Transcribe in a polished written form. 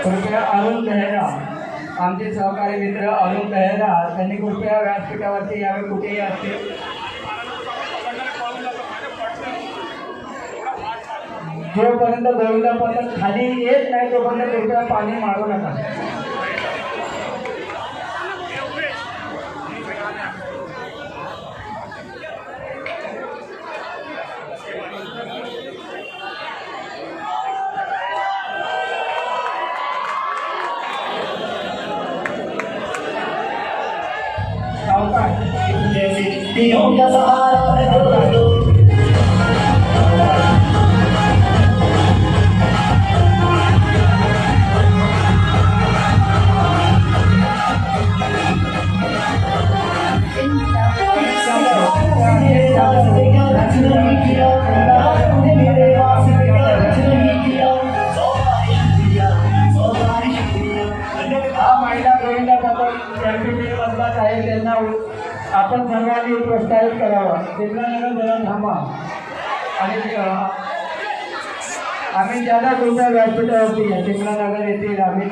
कृपया अरुण बेहरा, आमचे सहकारी मित्र अरुण बेहरा, त्यांनी कृपया व्यासपीठावरती यावे कुठेही असतील. जोपर्यंत गोविंदा पथक खाली येत नाही तोपर्यंत कृपया पाणी मारू नका. त्यांना आपण सर्वांनी प्रोत्साहित करावा. सिमलानगर जरा थांबा आणि आम्ही ज्यादा कृपया व्यासपीठावरती सिमलानगर येथील आम्ही